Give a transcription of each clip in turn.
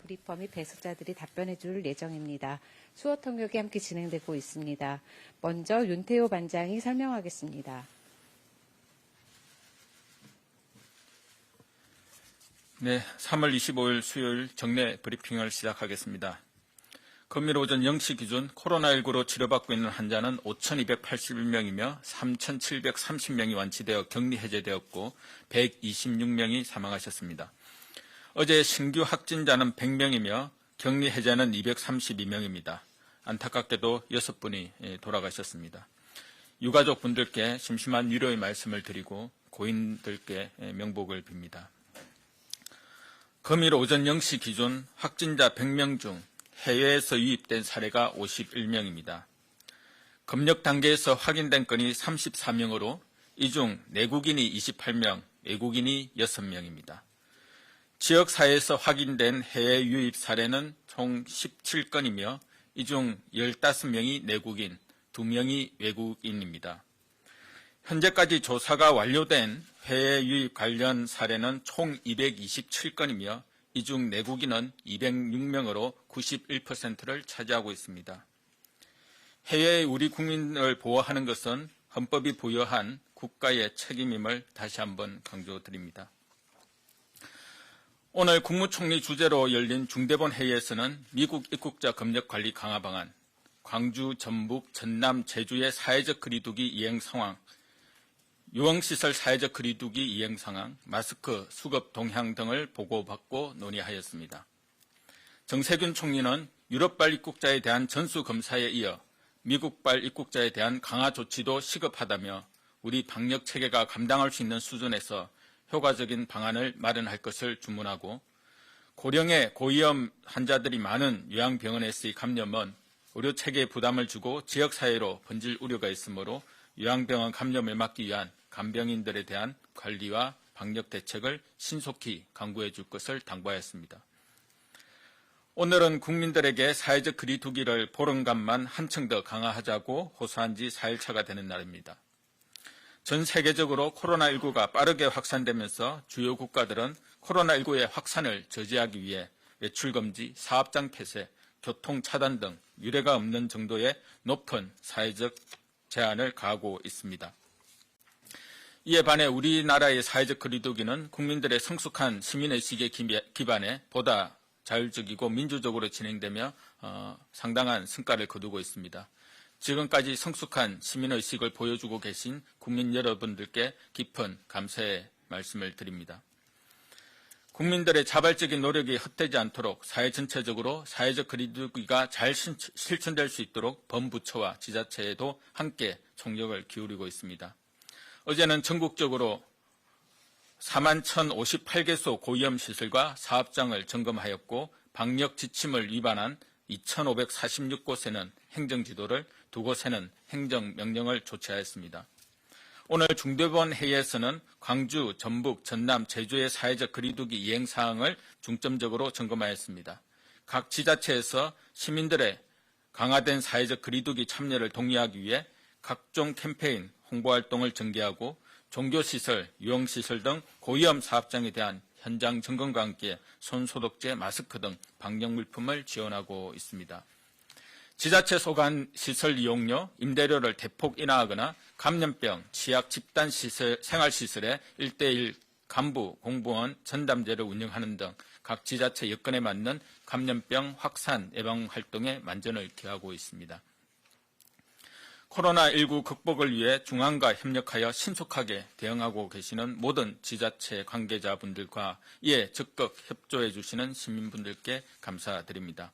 브리퍼 및 배석자들이 답변해 줄 예정입니다. 수어 통역이 함께 진행되고 있습니다. 먼저 윤태호 반장이 설명하겠습니다. 네, 3월 25일 수요일 정례 브리핑을 시작하겠습니다. 금일 오전 0시 기준 코로나19로 치료받고 있는 환자는 5,281명이며 3,730명이 완치되어 격리 해제되었고 126명이 사망하셨습니다. 어제 신규 확진자는 100명이며 격리 해제는 232명입니다. 안타깝게도 6분이 돌아가셨습니다. 유가족 분들께 심심한 위로의 말씀을 드리고 고인들께 명복을 빕니다. 금일 오전 0시 기준 확진자 100명 중 해외에서 유입된 사례가 51명입니다. 검역 단계에서 확인된 건이 34명으로 이 중 내국인이 28명, 외국인이 6명입니다. 지역사회에서 확인된 해외 유입 사례는 총 17건이며 이 중 15명이 내국인, 2명이 외국인입니다. 현재까지 조사가 완료된 해외 유입 관련 사례는 총 227건이며 이 중 내국인은 206명으로 91%를 차지하고 있습니다. 해외의 우리 국민을 보호하는 것은 헌법이 부여한 국가의 책임임을 다시 한번 강조드립니다. 오늘 국무총리 주재로 열린 중대본 회의에서는 미국 입국자 검역 관리 강화 방안, 광주, 전북, 전남, 제주의 사회적 거리두기 이행 상황, 유흥시설 사회적 거리두기 이행 상황, 마스크, 수급 동향 등을 보고받고 논의하였습니다. 정세균 총리는 유럽발 입국자에 대한 전수검사에 이어 미국발 입국자에 대한 강화 조치도 시급하다며 우리 방역 체계가 감당할 수 있는 수준에서 효과적인 방안을 마련할 것을 주문하고 고령의 고위험 환자들이 많은 요양병원에서의 감염은 의료체계에 부담을 주고 지역사회로 번질 우려가 있으므로 요양병원 감염을 막기 위한 간병인들에 대한 관리와 방역 대책을 신속히 강구해 줄 것을 당부하였습니다. 오늘은 국민들에게 사회적 거리두기를 보름간만 한층 더 강화하자고 호소한 지 4일차가 되는 날입니다. 전 세계적으로 코로나19가 빠르게 확산되면서 주요 국가들은 코로나19의 확산을 저지하기 위해 외출금지, 사업장 폐쇄, 교통 차단 등 유례가 없는 정도의 높은 사회적 제한을 가하고 있습니다. 이에 반해 우리나라의 사회적 거리두기는 국민들의 성숙한 시민의식에 기반해 보다 자율적이고 민주적으로 진행되며 상당한 성과를 거두고 있습니다. 지금까지 성숙한 시민의식을 보여주고 계신 국민 여러분들께 깊은 감사의 말씀을 드립니다. 국민들의 자발적인 노력이 헛되지 않도록 사회 전체적으로 사회적 거리두기가 잘 실천될 수 있도록 범부처와 지자체에도 함께 총력을 기울이고 있습니다. 어제는 전국적으로 41,058개소 고위험시설과 사업장을 점검하였고 방역 지침을 위반한 2,546곳에는 행정지도를, 2곳에는 행정명령을 조치하였습니다. 오늘 중대본 회의에서는 광주, 전북, 전남, 제주의 사회적 거리두기 이행 사항을 중점적으로 점검하였습니다. 각 지자체에서 시민들의 강화된 사회적 거리두기 참여를 독려하기 위해 각종 캠페인, 홍보활동을 전개하고 종교시설, 유흥시설 등 고위험 사업장에 대한 현장 점검과 함께 손소독제, 마스크 등 방역물품을 지원하고 있습니다. 지자체 소관 시설 이용료, 임대료를 대폭 인하하거나 감염병, 취약 집단시설, 생활시설에 1:1 간부, 공무원 전담제를 운영하는 등 각 지자체 여건에 맞는 감염병 확산 예방 활동에 만전을 기하고 있습니다. 코로나19 극복을 위해 중앙과 협력하여 신속하게 대응하고 계시는 모든 지자체 관계자분들과 이에 적극 협조해 주시는 시민분들께 감사드립니다.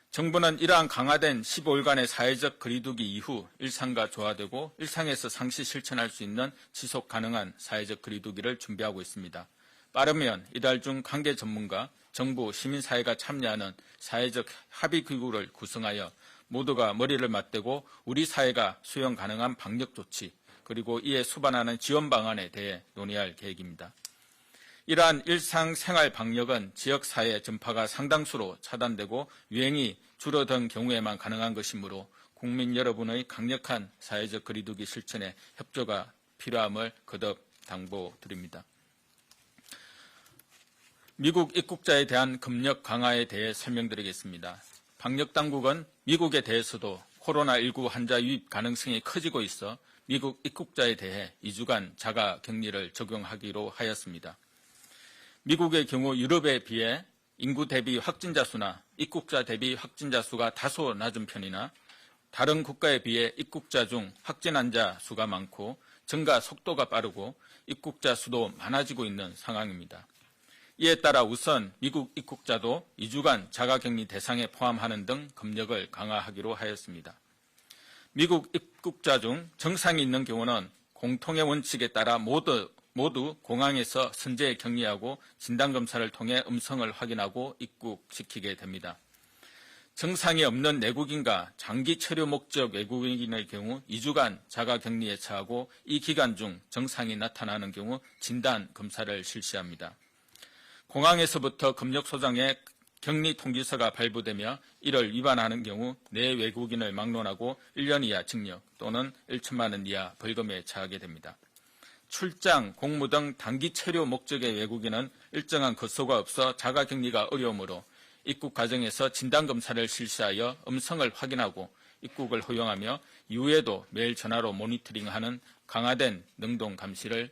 정부는 이러한 강화된 15일간의 사회적 거리두기 이후 일상과 조화되고 일상에서 상시 실천할 수 있는 지속 가능한 사회적 거리두기를 준비하고 있습니다. 빠르면 이달 중 관계 전문가, 정부, 시민사회가 참여하는 사회적 합의기구를 구성하여 모두가 머리를 맞대고 우리 사회가 수용 가능한 방역 조치 그리고 이에 수반하는 지원 방안에 대해 논의할 계획입니다. 이러한 일상생활 방역은 지역사회 전파가 상당수로 차단되고 유행이 줄어든 경우에만 가능한 것이므로 국민 여러분의 강력한 사회적 거리두기 실천에 협조가 필요함을 거듭 당부드립니다. 미국 입국자에 대한 검역 강화에 대해 설명드리겠습니다. 방역당국은 미국에 대해서도 코로나19 환자 유입 가능성이 커지고 있어 미국 입국자에 대해 2주간 자가격리를 적용하기로 하였습니다. 미국의 경우 유럽에 비해 인구 대비 확진자 수나 입국자 대비 확진자 수가 다소 낮은 편이나 다른 국가에 비해 입국자 중 확진 환자 수가 많고 증가 속도가 빠르고 입국자 수도 많아지고 있는 상황입니다. 이에 따라 우선 미국 입국자도 2주간 자가격리 대상에 포함하는 등 검역을 강화하기로 하였습니다. 미국 입국자 중 증상이 있는 경우는 공통의 원칙에 따라 모두 공항에서 선제 격리하고 진단검사를 통해 음성을 확인하고 입국시키게 됩니다. 증상이 없는 내국인과 장기 체류 목적 외국인의 경우 2주간 자가격리에 처하고 이 기간 중 증상이 나타나는 경우 진단검사를 실시합니다. 공항에서부터 검역소장에 격리 통지서가 발부되며 이를 위반하는 경우 내 외국인을 막론하고 1년 이하 징역 또는 1천만 원 이하 벌금에 처하게 됩니다. 출장, 공무 등 단기 체류 목적의 외국인은 일정한 거소가 없어 자가격리가 어려우므로 입국 과정에서 진단검사를 실시하여 음성을 확인하고 입국을 허용하며 이후에도 매일 전화로 모니터링하는 강화된 능동 감시를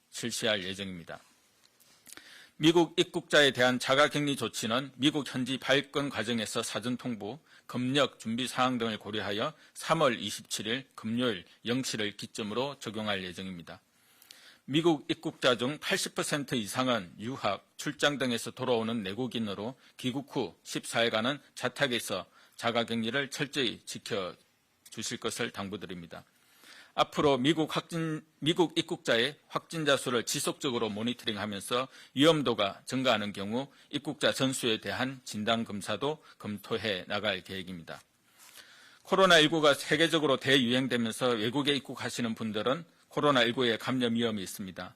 실시할 예정입니다. 미국 입국자에 대한 자가격리 조치는 미국 현지 발권 과정에서 사전 통보, 검역 준비 사항 등을 고려하여 3월 27일 금요일 0시를 기점으로 적용할 예정입니다. 미국 입국자 중 80% 이상은 유학, 출장 등에서 돌아오는 내국인으로 귀국 후 14일간은 자택에서 자가격리를 철저히 지켜주실 것을 당부드립니다. 앞으로 미국 입국자의 확진자 수를 지속적으로 모니터링하면서 위험도가 증가하는 경우 입국자 전수에 대한 진단검사도 검토해 나갈 계획입니다. 코로나19가 세계적으로 대유행되면서 외국에 입국하시는 분들은 코로나19에 감염 위험이 있습니다.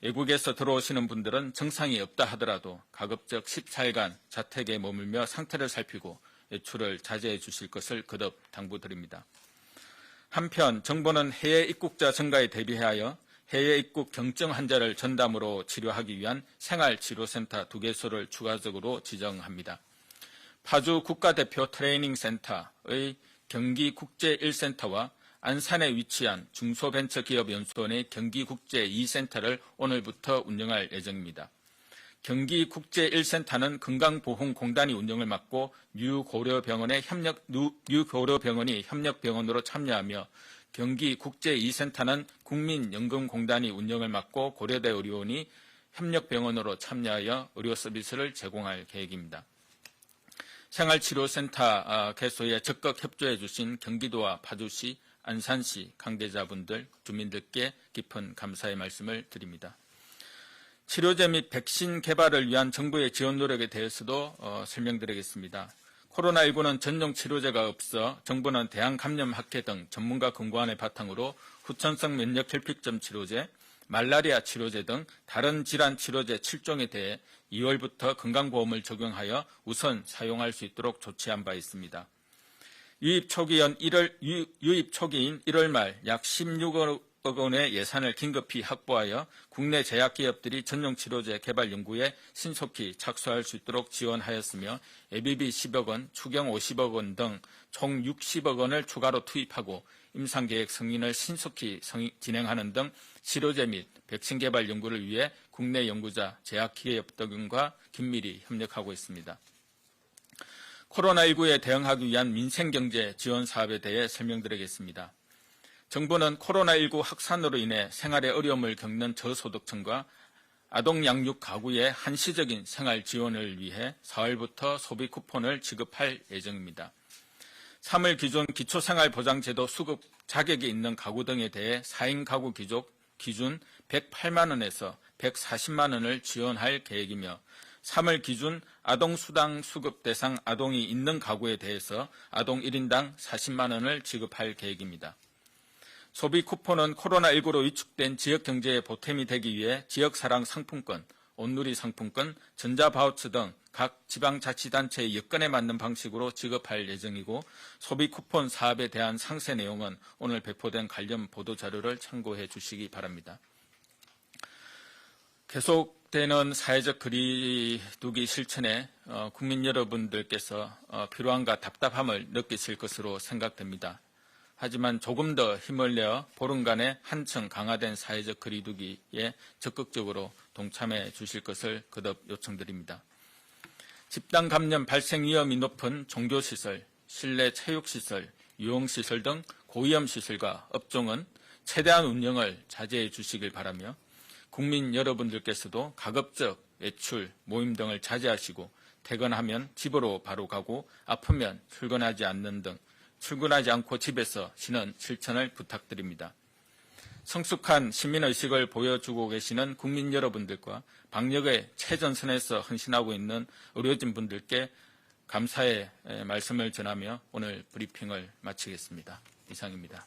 외국에서 들어오시는 분들은 증상이 없다 하더라도 가급적 14일간 자택에 머물며 상태를 살피고 외출을 자제해 주실 것을 거듭 당부드립니다. 한편 정부는 해외 입국자 증가에 대비하여 해외 입국 경증 환자를 전담으로 치료하기 위한 생활치료센터 2개소를 추가적으로 지정합니다. 파주 국가대표 트레이닝센터의 경기국제1센터와 안산에 위치한 중소벤처기업연수원의 경기국제 2센터를 오늘부터 운영할 예정입니다. 경기국제1센터는 건강보험공단이 운영을 맡고 뉴고려병원이 협력병원으로 참여하며 경기국제2센터는 국민연금공단이 운영을 맡고 고려대 의료원이 협력병원으로 참여하여 의료 서비스를 제공할 계획입니다. 생활치료센터 개소에 적극 협조해 주신 경기도와 파주시, 안산시 관계자분들, 주민들께 깊은 감사의 말씀을 드립니다. 치료제 및 백신 개발을 위한 정부의 지원 노력에 대해서도 설명드리겠습니다. 코로나19는 전용 치료제가 없어 정부는 대한감염학회 등 전문가 권고안을 바탕으로 후천성 면역 결핍점 치료제, 말라리아 치료제 등 다른 질환 치료제 7종에 대해 2월부터 건강보험을 적용하여 우선 사용할 수 있도록 조치한 바 있습니다. 유입 초기인 1월 말 약 16억 원의 예산을 긴급히 확보하여 국내 제약기업들이 전용치료제 개발 연구에 신속히 착수할 수 있도록 지원하였으며 예비비 10억 원, 추경 50억 원 등 총 60억 원을 추가로 투입하고 임상계획 승인을 신속히 진행하는 등 치료제 및 백신 개발 연구를 위해 국내 연구자, 제약기업 등과 긴밀히 협력하고 있습니다. 코로나19에 대응하기 위한 민생경제 지원 사업에 대해 설명드리겠습니다. 정부는 코로나19 확산으로 인해 생활에 어려움을 겪는 저소득층과 아동 양육 가구의 한시적인 생활 지원을 위해 4월부터 소비 쿠폰을 지급할 예정입니다. 3월 기존 기초생활보장제도 수급 자격이 있는 가구 등에 대해 4인 가구 기준 108만 원에서 140만 원을 지원할 계획이며 3월 기준 아동수당 수급 대상 아동이 있는 가구에 대해서 아동 1인당 40만 원을 지급할 계획입니다. 소비 쿠폰은 코로나19로 위축된 지역경제에 보탬이 되기 위해 지역사랑 상품권, 온누리 상품권, 전자바우처 등 각 지방자치단체의 여건에 맞는 방식으로 지급할 예정이고 소비 쿠폰 사업에 대한 상세 내용은 오늘 배포된 관련 보도자료를 참고해 주시기 바랍니다. 계속 지속되는 사회적 거리두기 실천에 국민 여러분들께서 필요함과 답답함을 느끼실 것으로 생각됩니다. 하지만 조금 더 힘을 내어 보름간의 한층 강화된 사회적 거리두기에 적극적으로 동참해 주실 것을 거듭 요청드립니다. 집단 감염 발생 위험이 높은 종교시설, 실내 체육시설, 유흥시설 등 고위험 시설과 업종은 최대한 운영을 자제해 주시길 바라며 국민 여러분들께서도 가급적 외출, 모임 등을 자제하시고 퇴근하면 집으로 바로 가고 아프면 출근하지 않는 등 출근하지 않고 집에서 쉬는 실천을 부탁드립니다. 성숙한 시민의식을 보여주고 계시는 국민 여러분들과 방역의 최전선에서 헌신하고 있는 의료진 분들께 감사의 말씀을 전하며 오늘 브리핑을 마치겠습니다. 이상입니다.